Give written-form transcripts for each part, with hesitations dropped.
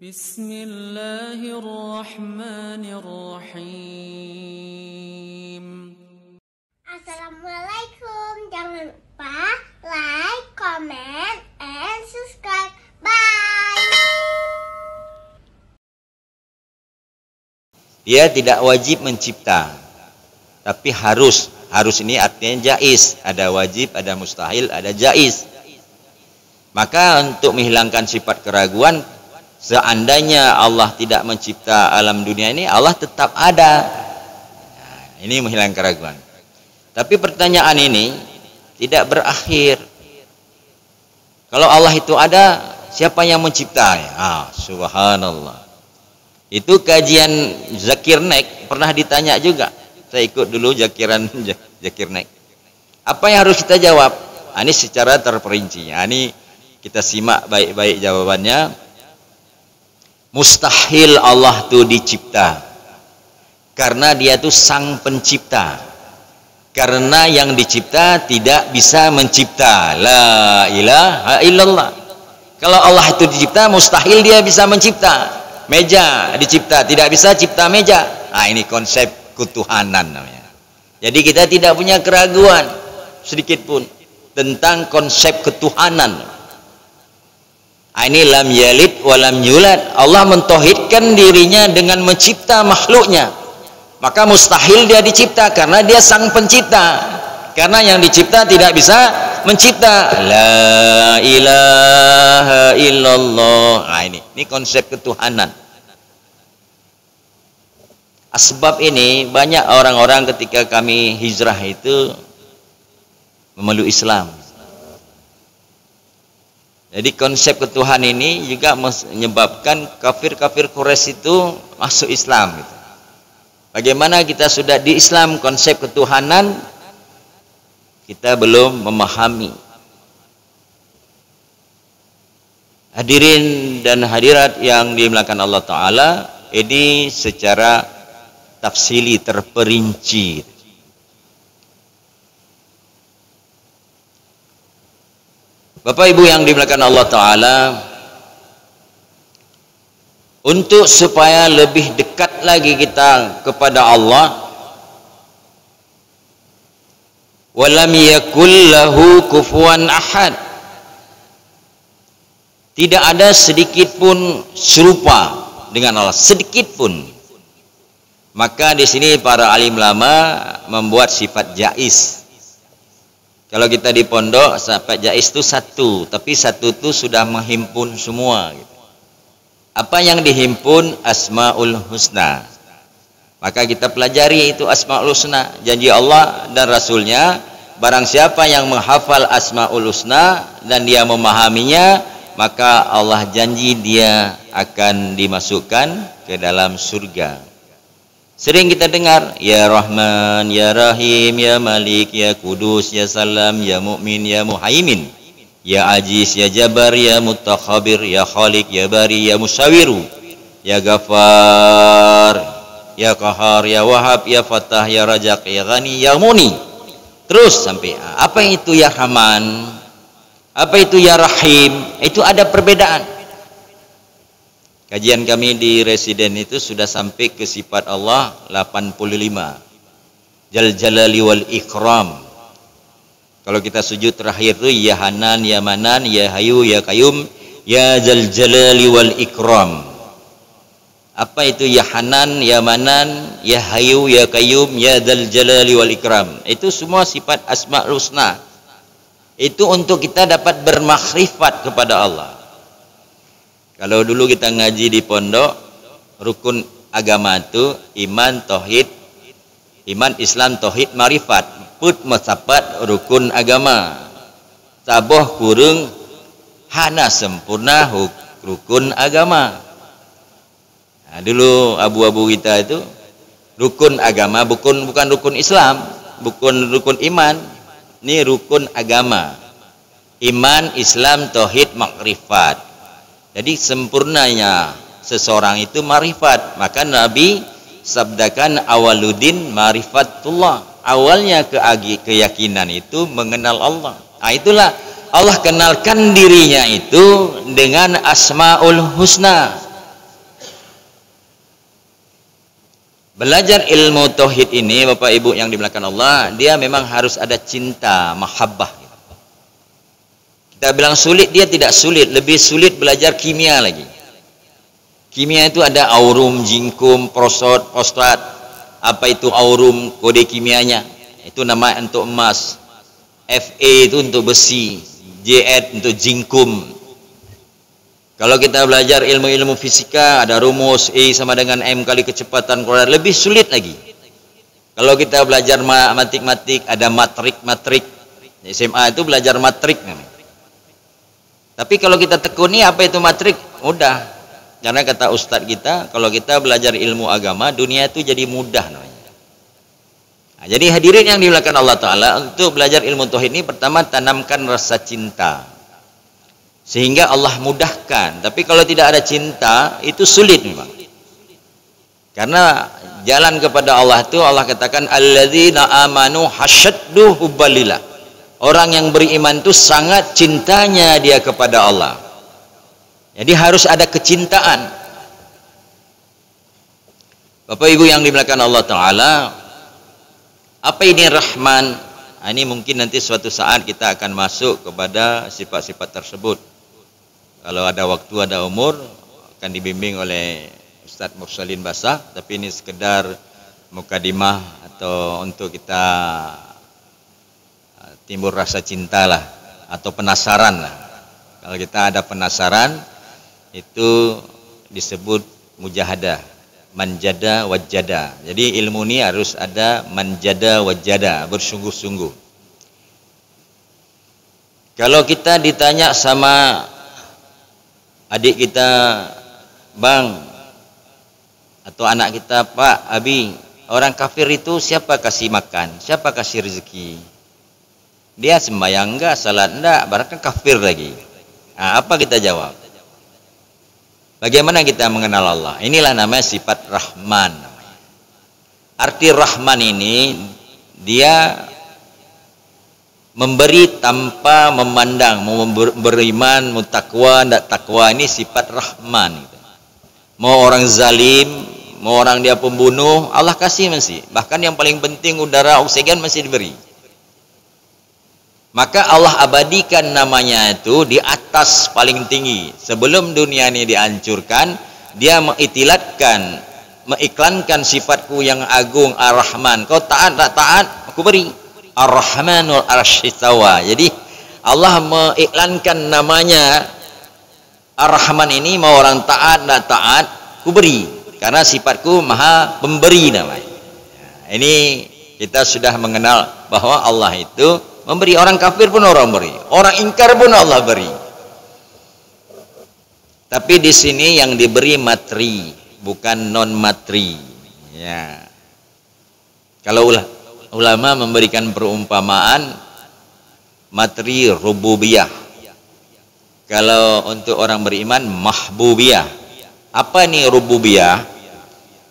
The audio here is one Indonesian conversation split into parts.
Bismillahirrahmanirrahim. Assalamualaikum. Jangan lupa like, comment, and subscribe. Bye. Dia tidak wajib mencipta, tapi harus ini artinya jaiz. Ada wajib, ada mustahil, ada jaiz. Maka untuk menghilangkan sifat keraguan, seandainya Allah tidak mencipta alam dunia ini, Allah tetap ada. Nah, ini menghilangkan keraguan. Tapi pertanyaan ini tidak berakhir. Kalau Allah itu ada, siapa yang menciptanya? Subhanallah. Itu kajian Zakir Naik pernah ditanya juga. Saya ikut dulu Zakir Naik. Apa yang harus kita jawab? Ini secara terperinci. Ini kita simak baik-baik jawabannya. Mustahil Allah itu dicipta, karena dia itu sang pencipta. Karena yang dicipta tidak bisa mencipta. La ilaha illallah. Kalau Allah itu dicipta, mustahil dia bisa mencipta. Meja dicipta, tidak bisa cipta meja. Nah, ini konsep ketuhanan namanya. Jadi kita tidak punya keraguan sedikit pun tentang konsep ketuhanan. Ini lam yalid wa lam yulad. Allah mentauhidkan dirinya dengan mencipta makhluknya. Maka mustahil dia dicipta, karena dia sang pencipta. Karena yang dicipta tidak bisa mencipta. La ilaha illallah. Nah, ini konsep ketuhanan. Sebab ini banyak orang-orang ketika kami hijrah itu memeluk Islam. Jadi konsep ketuhanan ini juga menyebabkan kafir-kafir Quraisy itu masuk Islam. Gitu. Bagaimana kita sudah di Islam, konsep ketuhanan kita belum memahami. Hadirin dan hadirat yang dimuliakan Allah Ta'ala, ini secara tafsili terperinci. Bapak Ibu yang dimuliakan Allah Ta'ala, untuk supaya lebih dekat lagi kita kepada Allah, walam yakul lahu kufuwan ahad, tidak ada sedikit pun serupa dengan Allah, sedikit pun. Maka di sini para alim lama membuat sifat jaiz. Kalau kita di pondok, sifat jaiz itu satu, tapi satu itu sudah menghimpun semua. Gitu. Apa yang dihimpun? Asmaul Husna. Maka kita pelajari itu Asmaul Husna. Janji Allah dan Rasulnya, barang siapa yang menghafal Asmaul Husna dan dia memahaminya, maka Allah janji dia akan dimasukkan ke dalam surga. Sering kita dengar, ya Rahman, ya Rahim, ya Malik, ya Kudus, ya Salam, ya Mu'min, ya Muhaimin, ya Aziz, ya Jabar, ya Mutakhabir, ya Khalik, ya Bari, ya Musawiru, ya Ghafar, ya Qahar, ya Wahab, ya Fatah, ya Rajak, ya Ghani, ya Muni. Terus sampai apa itu ya Rahman? Apa itu ya Rahim? Itu ada perbedaan. Kajian kami di residen itu sudah sampai ke sifat Allah 85. Jal Jalali wal Ikram. Kalau kita sujud terakhir itu ya Hanan, ya Manan, ya Hayu, ya Qayyum, ya Jal Jalali wal Ikram. Apa itu ya Hanan, ya Manan, ya Hayu, ya Qayyum, ya Jal Jalali wal Ikram? Itu semua sifat Asmaul Husna. Itu untuk kita dapat bermakrifat kepada Allah. Kalau dulu kita ngaji di pondok, rukun agama itu iman, tauhid, iman, Islam, tauhid, marifat, put masapat rukun agama. Saboh kurung hana sempurna rukun agama. Nah, dulu abu-abu kita itu rukun agama, bukan rukun Islam, bukan rukun iman. Ini rukun agama. Iman, Islam, tauhid, makrifat. Jadi sempurnanya seseorang itu marifat. Maka Nabi sabdakan awaludin marifatullah. Awalnya keyakinan itu mengenal Allah. Nah, itulah Allah kenalkan dirinya itu dengan Asmaul Husna. Belajar ilmu tauhid ini, Bapak Ibu yang dimuliakan Allah, dia memang harus ada cinta, mahabbah. Kita bilang sulit, dia tidak sulit. Lebih sulit belajar kimia lagi. Kimia itu ada aurum, jinkum, fosfat. Apa itu aurum, kode kimianya? Itu nama untuk emas. Fe itu untuk besi. Zn untuk jinkum. Kalau kita belajar ilmu-ilmu fisika, ada rumus E sama dengan M kali kecepatan keluar, lebih sulit lagi. Kalau kita belajar matematik, ada matrik. SMA itu belajar matrik. Tapi kalau kita tekuni apa itu matrik, mudah. Karena kata ustadz kita, kalau kita belajar ilmu agama, dunia itu jadi mudah namanya. Nah, jadi hadirin yang dimuliakan Allah Ta'ala, untuk belajar ilmu tauhid ini, pertama tanamkan rasa cinta. Sehingga Allah mudahkan. Tapi kalau tidak ada cinta, itu sulit memang. Karena jalan kepada Allah itu Allah katakan alladzina amanu hasyaddu hubbalillah. Orang yang beriman itu sangat cintanya dia kepada Allah. Jadi harus ada kecintaan. Bapak Ibu yang dimuliakan Allah Ta'ala, apa ini Rahman? Nah, ini mungkin nanti suatu saat kita akan masuk kepada sifat-sifat tersebut. Kalau ada waktu, ada umur, akan dibimbing oleh Ustadz Mursalin Basah. Tapi ini sekedar mukadimah atau untuk kita timbul rasa cinta lah, atau penasaran lah. Kalau kita ada penasaran, itu disebut mujahadah, manjada wajada. Jadi ilmu ini harus ada manjada wajada, bersungguh-sungguh. Kalau kita ditanya sama adik kita, bang, atau anak kita, Pak, Abi, orang kafir itu siapa kasih makan, siapa kasih rezeki? Dia sembahyang enggak, salat enggak, berarti kafir lagi. Nah, apa kita jawab? Bagaimana kita mengenal Allah? Inilah namanya sifat Rahman. Arti Rahman ini, dia memberi tanpa memandang, mau beriman, mau takwa, tidak takwa, ini sifat Rahman. Mau orang zalim, mau orang dia pembunuh, Allah kasih masih. Bahkan yang paling penting udara, oksigen masih diberi. Maka Allah abadikan namanya itu di atas paling tinggi. Sebelum dunia ini dihancurkan, dia mengiktilatkan, mengiklankan sifatku yang agung Ar-Rahman. Kau taat tak taat, aku beri. Ar-Rahmanul Arshistawa. Jadi Allah mengiklankan namanya Ar-Rahman ini, mau orang taat tak taat, ku beri. Karena sifatku maha pemberi namanya. Nah, ini kita sudah mengenal bahwa Allah itu memberi. Orang kafir pun orang beri, orang ingkar pun Allah beri. Tapi di sini yang diberi materi, bukan non materi. Ya. Kalau ulama memberikan perumpamaan materi rububiyah. Kalau untuk orang beriman mahbubiyah. Apa nih rububiyah?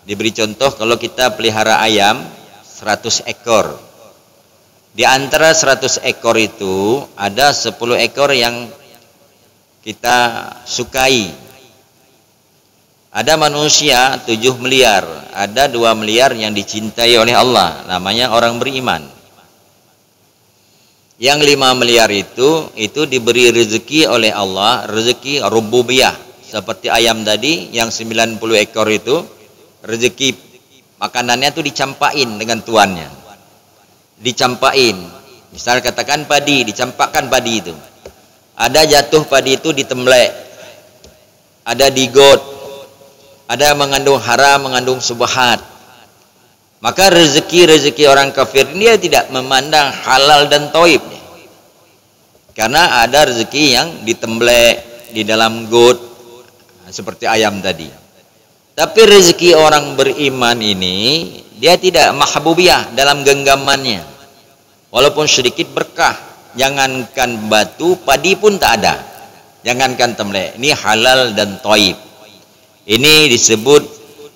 Diberi contoh, kalau kita pelihara ayam 100 ekor. Di antara 100 ekor itu ada 10 ekor yang kita sukai. Ada manusia 7 miliar, ada 2 miliar yang dicintai oleh Allah, namanya orang beriman. Yang 5 miliar itu diberi rezeki oleh Allah, rezeki rububiyah. Seperti ayam tadi yang 90 ekor itu, rezeki makanannya itu dicampain dengan tuannya. Dicampain. Misal katakan padi, dicampakkan padi itu. Ada jatuh padi itu ditemblek. Ada digot. Ada mengandung haram, mengandung subhat. Maka rezeki-rezeki orang kafir dia tidak memandang halal dan toib. Karena ada rezeki yang ditemblek di dalam got, seperti ayam tadi. Tapi rezeki orang beriman ini, dia tidak mahbubiyah dalam genggamannya. Walaupun sedikit berkah. Jangankan batu, padi pun tak ada. Jangankan temblek. Ini halal dan toib. Ini disebut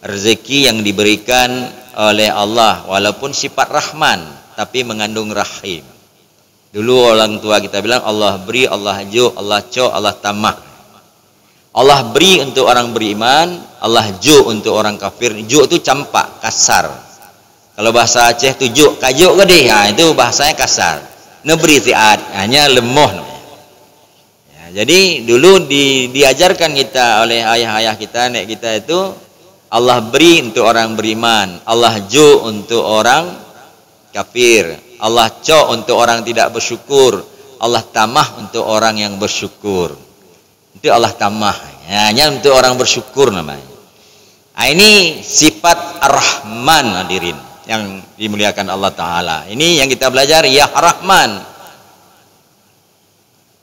rezeki yang diberikan oleh Allah, walaupun sifat Rahman tapi mengandung rahim. Dulu orang tua kita bilang Allah beri, Allah hajuk, Allah cok, Allah tamak. Allah beri untuk orang beriman, Allah juk untuk orang kafir. Juk itu campak, kasar. Kalau bahasa Aceh itu juk, kajuk ke deh, nah, itu bahasanya kasar. Neberi tiat, hanya lemoh. Ya, jadi dulu diajarkan kita oleh ayah-ayah kita, nek kita itu Allah beri untuk orang beriman, Allah juk untuk orang kafir, Allah cok untuk orang tidak bersyukur, Allah tamah untuk orang yang bersyukur. Itu Allah tamah, hanya untuk orang bersyukur namanya. Nah, ini sifat Ar-Rahman hadirin yang dimuliakan Allah Ta'ala. Ini yang kita belajar, ya Rahman.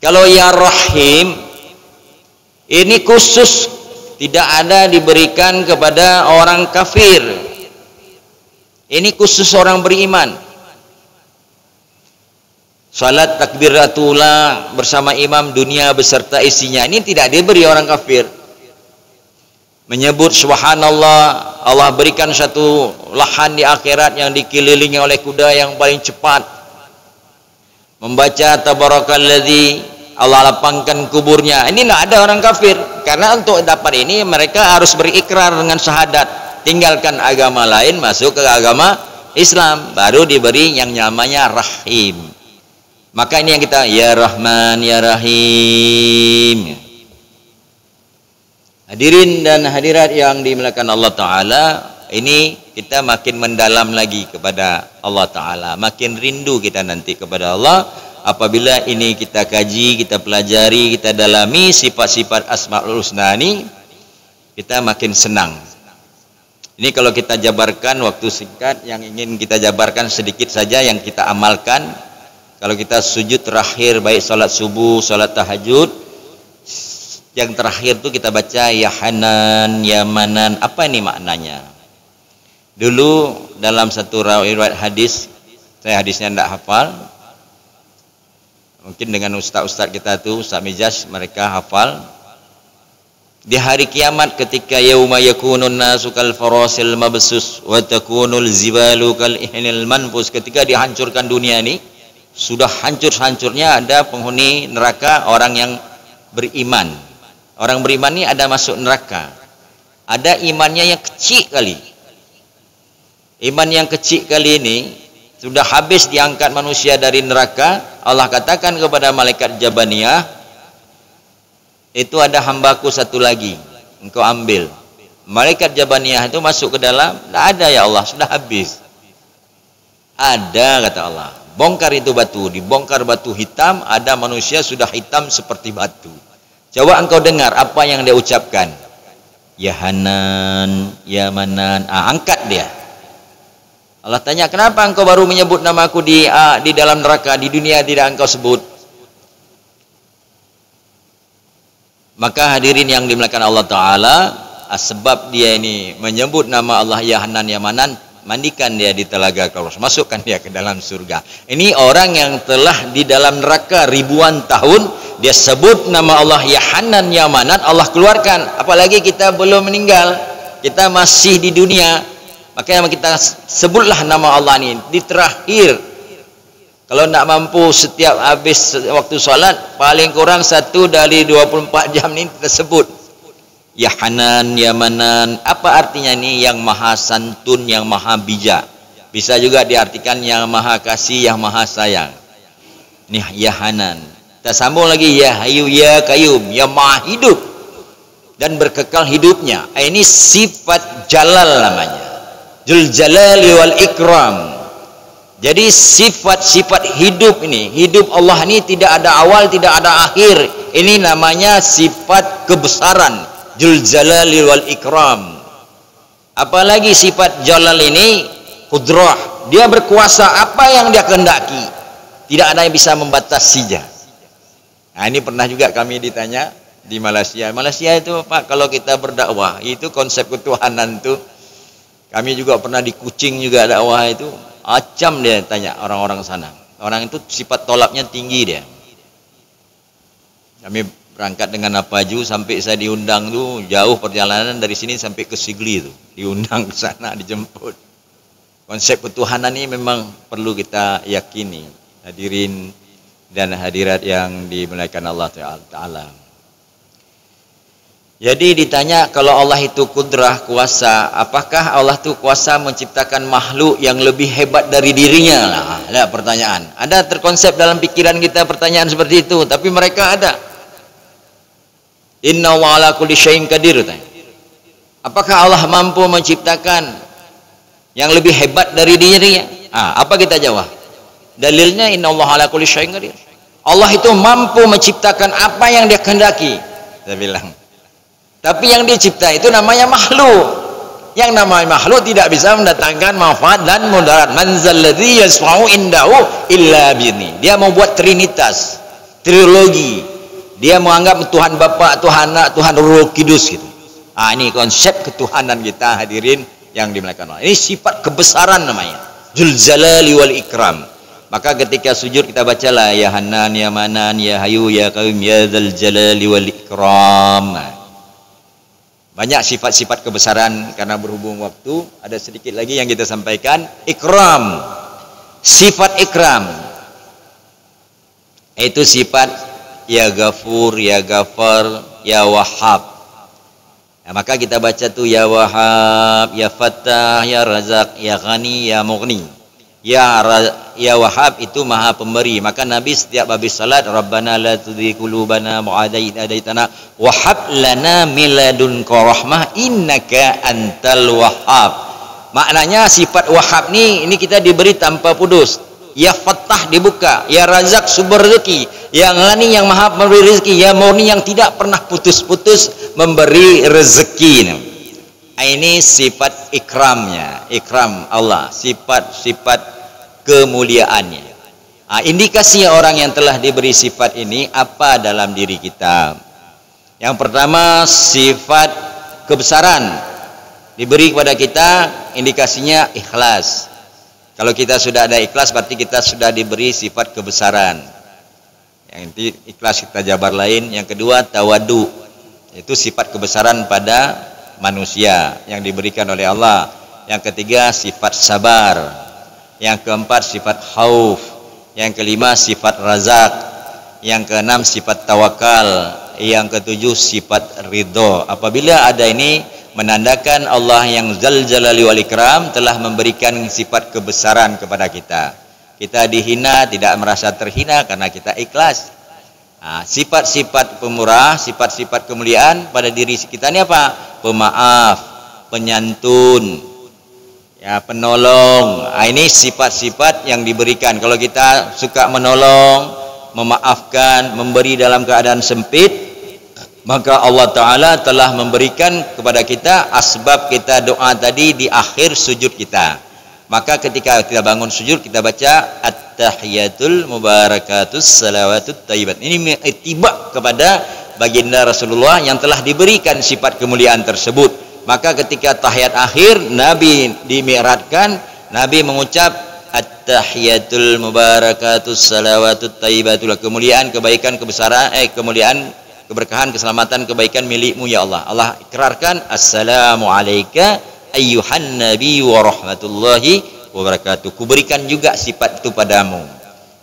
Kalau ya Rahim, ini khusus, tidak ada diberikan kepada orang kafir. Ini khusus orang beriman. Salat takbiratullah bersama imam dunia beserta isinya, ini tidak diberi orang kafir. Menyebut subhanallah, Allah berikan satu lahan di akhirat yang dikelilingi oleh kuda yang paling cepat. Membaca tabarakalladzi, Allah lapangkan kuburnya, ini tidak ada orang kafir. Karena untuk dapat ini mereka harus berikrar dengan syahadat, tinggalkan agama lain, masuk ke agama Islam, baru diberi yang namanya Rahim. Maka ini yang kita, ya Rahman ya Rahim. Hadirin dan hadirat yang dimuliakan Allah Ta'ala, ini kita makin mendalam lagi kepada Allah Ta'ala, makin rindu kita nanti kepada Allah. Apabila ini kita kaji, kita pelajari, kita dalami sifat-sifat Asmaul Husna ini, kita makin senang. Ini kalau kita jabarkan waktu singkat, yang ingin kita jabarkan sedikit saja yang kita amalkan. Kalau kita sujud terakhir, baik salat subuh, salat tahajud, yang terakhir itu kita baca ya Hanan, ya Manan. Apa ini maknanya? Dulu dalam satu riwayat hadis, saya hadisnya tidak hafal, mungkin dengan ustaz-ustaz kita tuh, Ustaz Mijaz, mereka hafal. Di hari kiamat ketika yauma yakunun nasu kal farasil mabsus wa takunul zibalu kal ihnil manfus, ketika dihancurkan dunia ini, sudah hancur-hancurnya, ada penghuni neraka orang yang beriman. Orang beriman ini ada masuk neraka, ada imannya yang kecil kali. Iman yang kecil kali ini sudah habis diangkat manusia dari neraka. Allah katakan kepada malaikat Jabaniyah, itu ada hambaku satu lagi, engkau ambil. Malaikat Jabaniyah itu masuk ke dalam, tidak ada ya Allah, sudah habis. Ada, kata Allah, bongkar itu batu, dibongkar batu hitam, ada manusia sudah hitam seperti batu. Coba engkau dengar apa yang dia ucapkan, ya Hanan, ya Manan. Angkat dia. Allah tanya, kenapa engkau baru menyebut namaku di dalam neraka, di dunia tidak engkau sebut? Maka hadirin yang dimuliakan Allah Ta'ala, sebab dia ini menyebut nama Allah ya Hanan, ya Manan, mandikan dia di telaga Kaus, masukkan dia ke dalam surga. Ini orang yang telah di dalam neraka ribuan tahun, dia sebut nama Allah ya Hanan, ya Manan, Allah keluarkan. Apalagi kita belum meninggal, kita masih di dunia, makanya kita sebutlah nama Allah ini di terakhir. Kalau tidak mampu setiap habis waktu sholat, paling kurang 1 dari 24 jam ini kita sebut ya Hanan, ya Manan. Apa artinya ini? Yang maha santun, yang maha bijak. Bisa juga diartikan yang maha kasih, yang maha sayang. Ini ya Hanan. Kita sambung lagi, ya Hayyu, ya Qayyum, yang maha hidup dan berkekal hidupnya. Ini sifat jalal namanya, Dzul Jalali wal Ikram. Jadi sifat-sifat hidup ini, hidup Allah ini tidak ada awal, tidak ada akhir. Ini namanya sifat kebesaran, Dzul Jalali wal Ikram. Apalagi sifat Jalal ini kudrah, dia berkuasa apa yang dia kehendaki, tidak ada yang bisa membatasinya. Nah, ini pernah juga kami ditanya di Malaysia. Malaysia itu Pak, kalau kita berdakwah itu konsep ketuhanan itu, kami juga pernah di Kuching juga dakwah itu, acam dia tanya orang-orang sana. Orang itu sifat tolaknya tinggi dia. Kami berangkat dengan Napaju, sampai saya diundang tuh jauh perjalanan dari sini sampai ke Sigli tuh, diundang ke sana, dijemput. Konsep ketuhanan ini memang perlu kita yakini, hadirin dan hadirat yang dimuliakan Allah Ta'ala. Jadi ditanya kalau Allah itu kudrah, kuasa, apakah Allah itu kuasa menciptakan makhluk yang lebih hebat dari dirinya? Nah, pertanyaan. Ada terkonsep dalam pikiran kita pertanyaan seperti itu, tapi mereka ada. Inna wa ala kulli syai'in qadir. Apakah Allah mampu menciptakan yang lebih hebat dari dirinya? Apa kita jawab? Dalilnya inna Allah ala kulli syai'in qadir. Allah itu mampu menciptakan apa yang dia kehendaki. Saya bilang. Tapi yang dicipta itu namanya makhluk. Yang namanya makhluk tidak bisa mendatangkan manfaat dan mudarat. Man zalladzi yasfa'u indahu illa bi'izni. Dia mau buat trinitas, trilogi. Dia menganggap Tuhan Bapa, Tuhan Anak, Tuhan Roh Kudus gitu. Ini konsep ketuhanan kita hadirin yang dimuliakan Allah. Ini sifat kebesaran namanya. Dzul Jalali wal Ikram. Maka ketika sujud kita bacalah ya Hanan, ya Manan, ya Hayu, ya Qayyum, ya Dzul Jalali wal Ikram. Banyak sifat-sifat kebesaran. Karena berhubung waktu, ada sedikit lagi yang kita sampaikan. Ikram, sifat ikram, itu sifat ya Ghafur, ya Ghafar, ya Wahhab. Maka kita baca tuh ya Wahhab, ya Fattah, ya Razak, ya Ghani, ya Mughni. Ya Wahhab itu maha pemberi. Maka Nabi setiap habis salat, Rabbana la tudzi qulubana mu'adaitana wahab lana min ladunka rahmah innaka antal wahhab. Maknanya sifat Wahhab ini kita diberi tanpa putus. Ya Fattah dibuka, ya Razak sumber rezeki, yang Ghani yang maha memberi rezeki, ya Mughni yang tidak pernah putus-putus memberi rezeki. Ini sifat ikramnya, ikram Allah, sifat-sifat kemuliaannya. Indikasi orang yang telah diberi sifat ini apa dalam diri kita? Yang pertama sifat kebesaran diberi kepada kita, indikasinya ikhlas. Kalau kita sudah ada ikhlas berarti kita sudah diberi sifat kebesaran. Yang ikhlas kita jabar lain. Yang kedua tawadu, itu sifat kebesaran pada manusia yang diberikan oleh Allah. Yang ketiga sifat sabar. Yang keempat sifat khauf. Yang kelima sifat razak. Yang keenam sifat tawakal. Yang ketujuh sifat ridho. Apabila ada ini menandakan Allah yang Dzal Jalali wal Ikram telah memberikan sifat kebesaran kepada kita. Kita dihina tidak merasa terhina karena kita ikhlas. Sifat-sifat pemurah, sifat-sifat kemuliaan pada diri kita ini apa? Pemaaf, penyantun, ya penolong. Ini sifat-sifat yang diberikan. Kalau kita suka menolong, memaafkan, memberi dalam keadaan sempit, maka Allah Ta'ala telah memberikan kepada kita asbab kita doa tadi di akhir sujud kita. Maka ketika kita bangun sujud kita baca at-tahiyatul mubarakatus salawatut thayyibat. Ini ittiba kepada baginda Rasulullah yang telah diberikan sifat kemuliaan tersebut. Maka ketika tahiyat akhir Nabi dimi'rajkan, Nabi mengucap at-tahiyatul mubarakatus salawatut thayyibatul, kemuliaan, kebaikan, kebesaran, kemuliaan, keberkahan, keselamatan, kebaikan milikmu ya Allah. Allah ikrarkan assalamu alayka ayyuhan nabi wa rahmatullahi wa barakatuh. Kuberikan juga sifat itu padamu.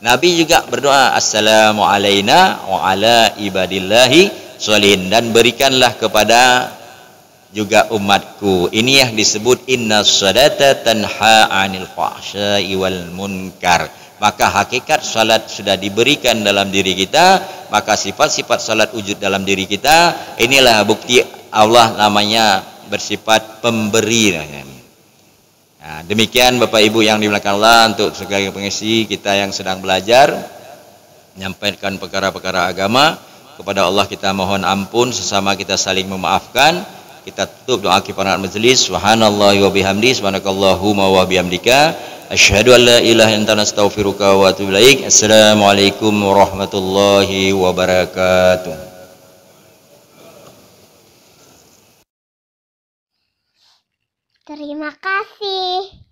Nabi juga berdoa assalamu alayna wa ala ibadillahi sholihin, dan berikanlah kepada juga umatku. Ini yang disebut inna sholata tanha anil fahsya'i wal munkar. Maka hakikat salat sudah diberikan dalam diri kita, maka sifat-sifat salat wujud dalam diri kita. Inilah bukti Allah namanya bersifat pemberi. Demikian Bapak Ibu yang dimuliakan Allah, untuk segala pengisi kita yang sedang belajar menyampaikan perkara-perkara agama kepada Allah, kita mohon ampun, sesama kita saling memaafkan. Kita tutup doa kifarahat majelis. Subhanallahi wa bihamdi, subhanakallahumma wa bihamdika, asyhadu an la ilaha illa anta, astaghfiruka wa atubu ilaik. Assalamualaikum warahmatullahi wabarakatuh. Terima kasih.